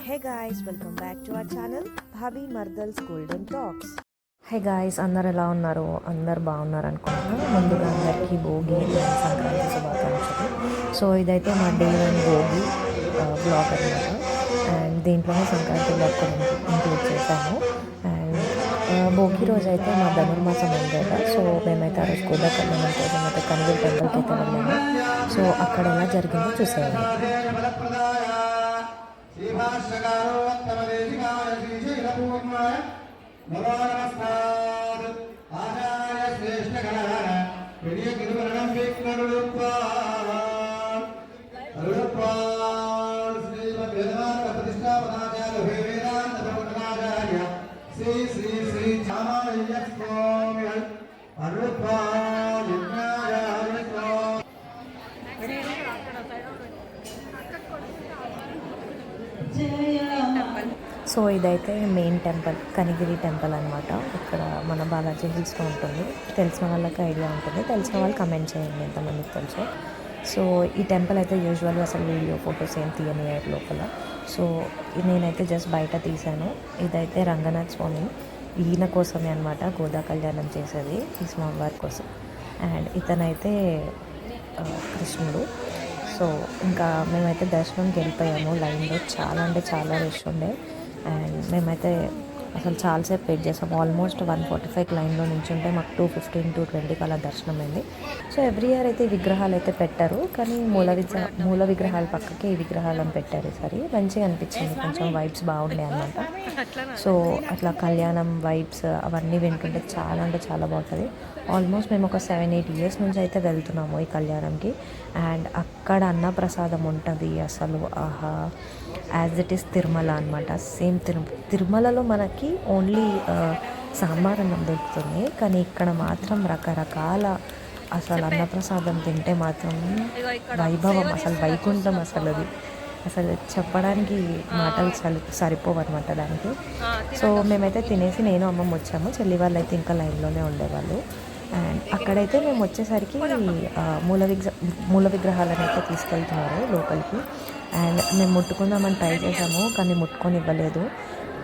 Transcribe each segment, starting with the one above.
Hey guys, welcome back to our channel Bhabi Mardal's Golden Talks. Hey guys, అందరు ఎలా ఉన్నారు? అందరు బాగున్నారు అనుకుంటున్నాను. ముందుగా అందరికీ భోగి సంక్రాంతి శుభాకాంక్షలు. సో ఇదైతే మా డే 1 భోగి బ్లాగ్ అనమాట. అండ్ దీంట్లోనే సంక్రాంతి బ్లాగ్ కూడా ఇంక్లూడ్ చేశాము. అండ్ భోగి రోజు అయితే మా ధనుర్మాసం ఉంది కదా, సో మేమైతే ఆ రోజు కూడా కళ్యాణం కోసం అయితే కనిగిరి టెంపుల్కి అయితే వెళ్ళాము. సో అక్కడ ఎలా జరిగిందో చూసేయాలి. नमो नमस्कार आचार्य श्रेष्ठ गणः प्रिय गुरुवर्णं विष्णुरूपाः रूपाः श्रीमद् वेदांत प्रतिष्ठापनाचार्य वेदांत प्रवचनाचार्य श्री श्री श्री चामार्य स्वामी रूपाः यज्ञाचार्य स्वामी సో ఇదైతే మెయిన్ టెంపుల్, కనిగిరి టెంపుల్ అనమాట. ఇక్కడ మన బాలాజీ హిల్స్లో ఉంటుంది. తెలిసిన వాళ్ళకి ఐడియా ఉంటుంది, తెలిసిన వాళ్ళు కమెంట్ చేయండి ఎంతమందికి తెలుసు. సో ఈ టెంపుల్ అయితే యూజువల్గా అసలు వీడియో ఫొటోస్ ఏం తీయనియర్ లోపల. సో నేనైతే జస్ట్ బయట తీశాను. ఇదైతే రంగనాథ్ స్వామి, ఈయన కోసమే అనమాట గోదా కళ్యాణం చేసేది, ఈ స్వామివారి కోసం. అండ్ ఇతనైతే కృష్ణుడు. సో ఇంకా మేమైతే దర్శనంకి వెళ్ళిపోయాము. లైన్లో చాలా అంటే చాలా రష్ ఉండే. అండ్ మేమైతే అసలు చాలాసేపు వెయిట్ చేసాము. ఆల్మోస్ట్ 145 లైన్లో నుంచి ఉంటే మాకు 2:15 to 2:20 అలా దర్శనం అయింది. సో ఎవ్రీ ఇయర్ అయితే విగ్రహాలు అయితే పెట్టారు, కానీ మూల విగ్రహాల పక్కకే ఈ విగ్రహాలను పెట్టారు. ఈసారి మంచిగా అనిపించింది, కొంచెం వైబ్స్ బాగుండే అనమాట. సో అట్లా కళ్యాణం వైబ్స్ అవన్నీ వింటుంటే చాలా అంటే చాలా బాగుంటుంది. ఆల్మోస్ట్ మేము ఒక 7-8 ఇయర్స్ నుంచి అయితే వెళ్తున్నాము ఈ కళ్యాణంకి. అండ్ అక్కడ అన్నప్రసాదం ఉంటుంది అసలు ఆహా, యాజ్ ఇట్ ఈస్ తిరుమల అనమాట. సేమ్ తిరుమలలో మనకి ఓన్లీ సాంబార్ అన్నం దొరుకుతుంది, కానీ ఇక్కడ మాత్రం రకరకాల అసలు అన్నప్రసాదం తింటే మాత్రం వైభవం, అసలు వైకుంఠం. అసలు చెప్పడానికి మాటలు సరిపోవు అనమాట దానికి. సో మేమైతే తినేసి నేను అమ్మమ్మ వచ్చాము, చెల్లి వాళ్ళు అయితే ఇంకా లైన్లోనే ఉండేవాళ్ళు. అండ్ అక్కడైతే మేము వచ్చేసరికి మూల విగ్రహాలను అయితే తీసుకెళ్తున్నారు లోపలికి. అండ్ మేము ముట్టుకుందామని ట్రై చేసాము, కానీ ముట్టుకొని ఇవ్వలేదు.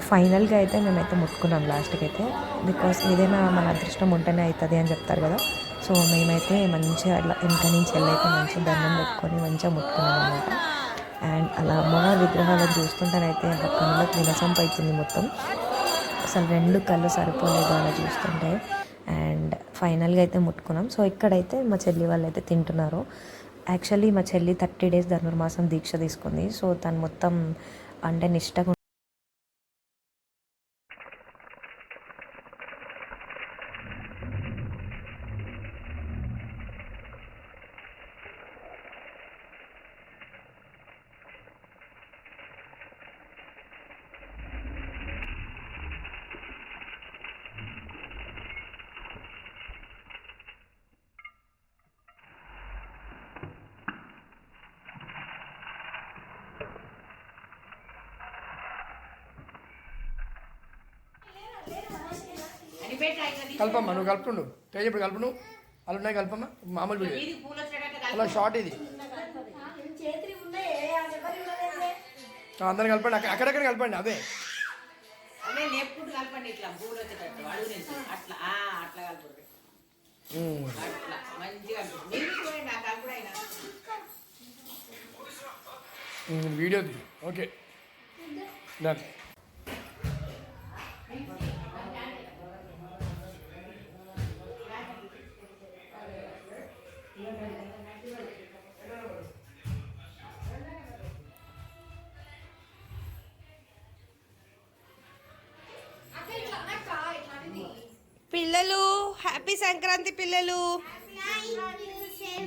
ఫైనల్గా అయితే మేమైతే ముట్టుకున్నాం లాస్ట్కి అయితే, బికాస్ ఏదైనా మన అదృష్టం ఉంటేనే అవుతుంది అని చెప్తారు కదా. సో మేమైతే మంచిగా అట్లా వెనక నుంచి వెళ్ళైతే మంచిగా దండం పెట్టుకొని మంచిగా ముట్టుకున్నాం అనమాట. అండ్ అలా అమ్మవారి విగ్రహాలను చూస్తుంటేనైతే ఆ కళ్ళకు వినసంపు అవుతుంది మొత్తం. అసలు 2 కళ్ళు సరిపోలేదు అలా చూస్తుంటే. అండ్ ఫైనల్గా అయితే ముట్టుకున్నాం. సో ఇక్కడైతే మా చెల్లి వాళ్ళు అయితే తింటున్నారు. యాక్చువల్లీ మా చెల్లి 30 days ధనుర్మాసం దీక్ష తీసుకుంది. సో తను మొత్తం అంటే నిష్టగా కల్పమ్మ, నువ్వు కలుపుతుండు తేజ్, ఇప్పుడు కలుపు నువ్వు. అలా ఉన్నాయి కల్పమ్మ, మామూలు అలా షార్ట్ ఇది. అందరు కలపండి, అక్కడక్కడ కలపండి. అదే వీడియో ఓకే డన్. పిల్లలు హ్యాపీ సంక్రాంతి. పిల్లలు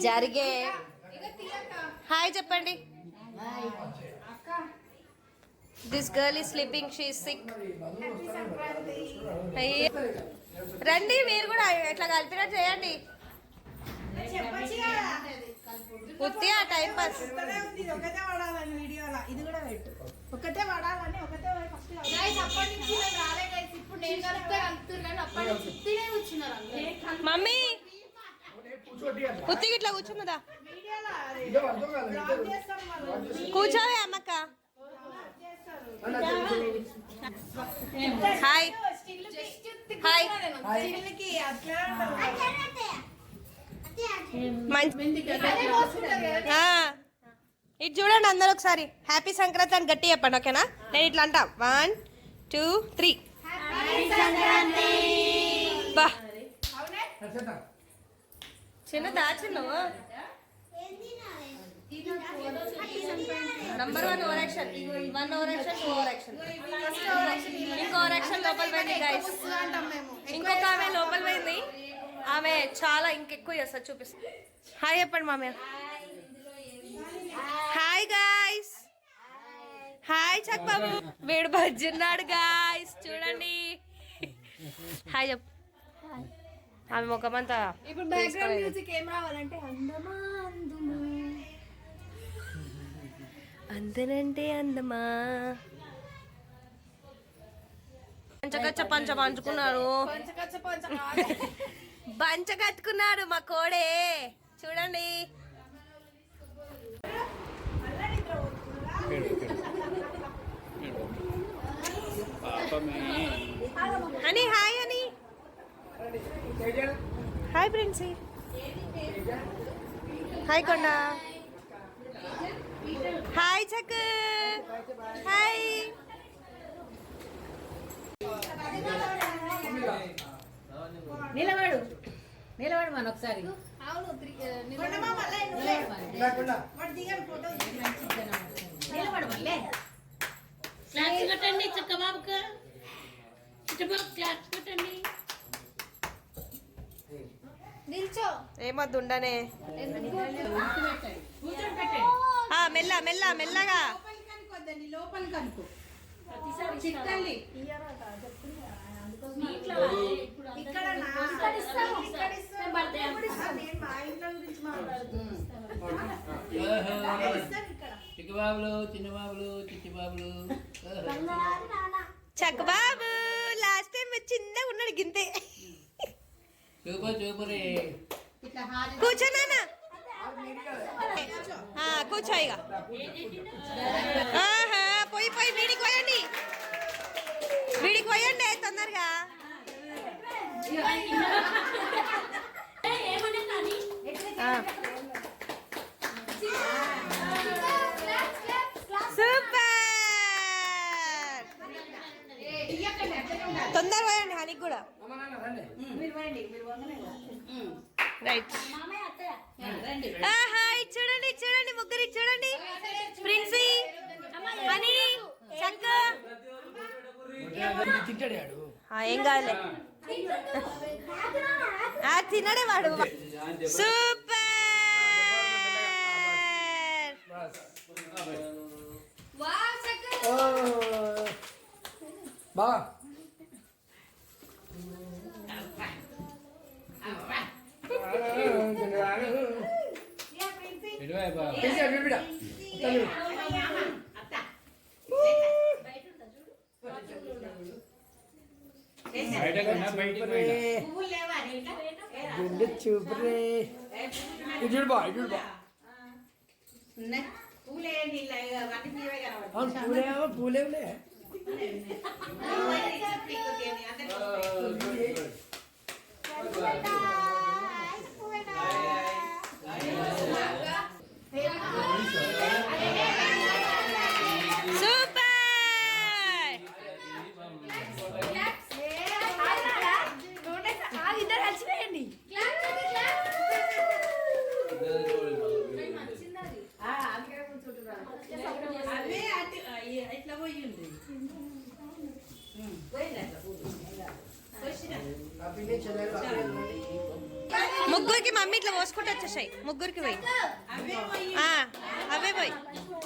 జరిగే హాయ్ చెప్పండి. This girl is sleeping, she is sick. రండి మీరు కూడా ఎట్లా కలిపినట్టు చేయండి. ఉత్తి ఆ టైం పాస్. ఒకటే వాడాలని వీడియోలో ఇది కూడా పెట్టు. ఒకటే వాడాలని ఒకటే మమ్మీ ఉత్తి ఇట్లా కూర్చున్నదా? కూర్చోవే అమ్మక్క. హాయ్ హాయ్ చిల్లుకి అట్లా ఇటు చూడండి అందరు ఒకసారి హ్యాపీ సంక్రాంతి అని గట్టి చెప్పండి ఓకేనా నేను ఇట్లా అంటా 1 2 3 బా చిన్నదా చిన్న number 1 over action 1 over action 2 over action ఇంకో ఓవర్ యాక్షన్ లోపల పోయింది గైస్ ఇంకొక ఆమె లోపల పోయింది ఆమె చాలా ఇంకెక్కువ చేస్తారు చూపిస్తుంది హాయ్ చెప్పండి మామయ్య హాయ్ గాయ్స్ హాయ్ చక్ బాబు వీడు బజ్జున్నాడు గాయ్స్ చూడండి హాయ్ చెప్పు ఆమె ముఖమంతా ఇప్పుడు బ్యాక్గ్రౌండ్ మ్యూజిక్ ఏం రావాలంటే అందమా అందుమా అందనంటే అందమా పంచకచ్చ పంచ పంచుకున్నారు పంచకచ్చ పంచ పంచ కట్టుకున్నాడు మా కోడే చూడండి honey hi honey hi Princy hi కొండ హాయ్ చక్ హాయ్ నిలబడు నిలబడు మన ఒకసారి నిలబడు మళ్ళీ క్లాస్ కొట్టండి చక్కబాబుకు చిట్టబాబు క్లాస్ కొట్టండి నిల్చో ఏమొద్దు ఉండనే కూర్చొని పెట్టండి మెల్ల మెల్ల మెల్లగా లోపలికి అనుకో చిట్టల్లి ఇక్కడ చిక్క బాబులు చిన్న బాబులు చిట్టి బాబులు చక్క బాబు లాస్ట్ టైం చిన్నగా ఉన్నాడు గింతే సూపర్ సూపర్ కూర్చో నాన్న కూర్చో ఇక పోయి పోయి వీడికి పోయండి వీడికి పోయండి తొందరగా సూపర్ తొందర పోయండి హనీకి కూడా రైట్ హాయ్ చూడండి చూడండి ముగ్గురి చూడండి ప్రిన్సీ హనీ శంక తింటాడు ఆడు ఏం కాదులే తినడే వాడు సూపర్ బా చూపరే ఇటు బా ఇటు బా పూలేవులే ఇద్దరు కలిసిపోయండి ఇట్లా పోయింది ముగ్గురికి మమ్మీ ఇట్లా పోసుకుంటూ వచ్చేసాయి ముగ్గురికి పోయి అవే పోయి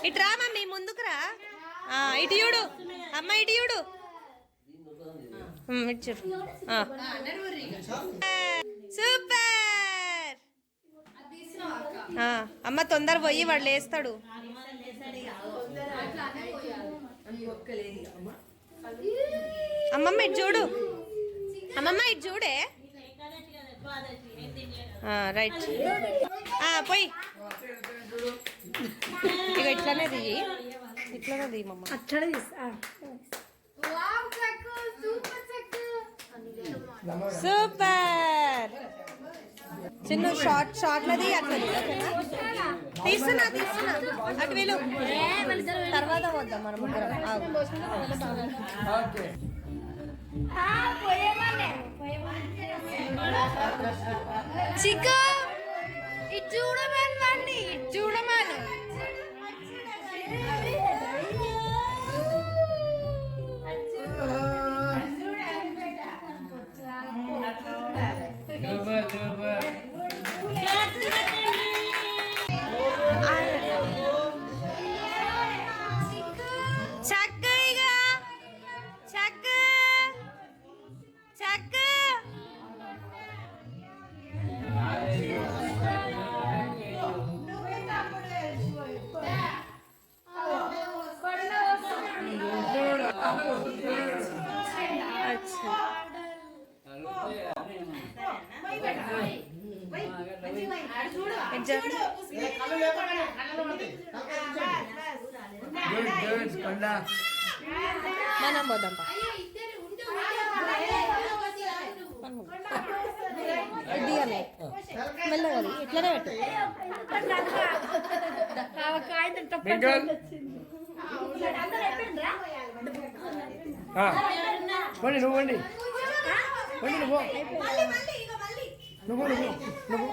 ఇటు రా మమ్మీ ముందుకు రా ఇటు చూడు అమ్మ ఇటు చూడు ఇటు చూడు సూపర్ అమ్మ తొందర పోయి వాడు లేస్తాడు అమ్మమ్మ ఇటు చూడు అమ్మమ్మ ఇటు చూడే రైట్ పోయి ఇక ఇట్లానే దిగి ఇట్లానే తీయమమ్మ. అక్కడ తీస్తా సూపర్ చిన్న షార్ట్ నది అట్లా తీస్తున్నా అటు వీలు తర్వాత వద్దాం మనం ముగ్గురం. ఓకే చిక్కు ఇటు చూడమని వాడిని ఇటు చూడమని. సూపర్ సూపర్ చక్కగా చక్క మనం పోదాం దిగాలి మెల్లగా ఇట్లనే పెట్టు. వండి నువ్వు వండి నువ్వు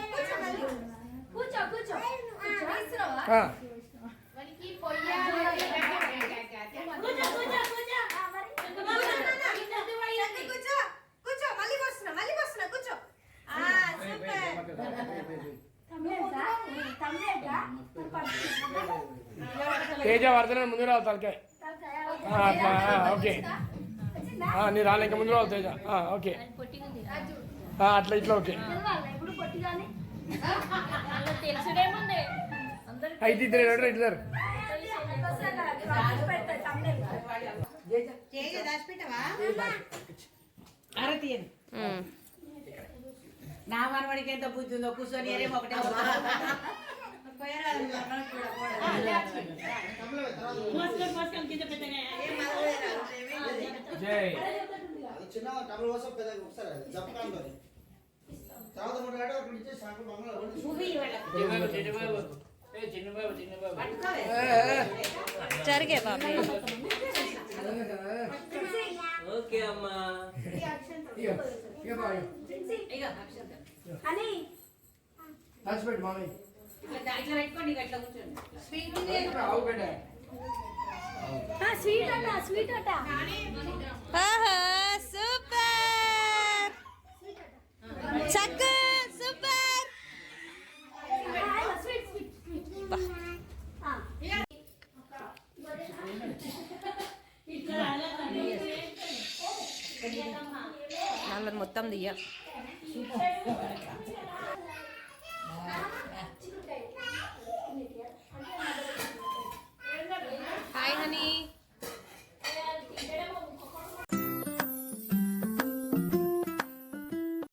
తేజ వర్ధన ముందు రావు తలకాయ అట్లా ఓకే నీ రాలే ఇంకా ముందు రావు తేజ ఓకే అట్లా ఇట్లా ఓకే అయితే ఇద్దరు ఇద్దరు నా మనవాడికి ఎంత బుద్ధి ఉందో కూర్చొని ఒకటే జై చిన్న టబల్ కోసం పెద్ద ఒకసారి జపకాంతో తర్వాత మూడు గంటలు అక్కడ ఇచ్చే సాకు బంగ్లా చిన్నబాబు జరిగే బాబు ఓకే అమ్మా దాచిపెట్టు మామయ్య ఇట్లా పెట్టుకోండి ఇట్లా కూర్చోండి స్వీట్ అట సూపర్ చక్క సూపర్ వాళ్ళని మొత్తం దియ్య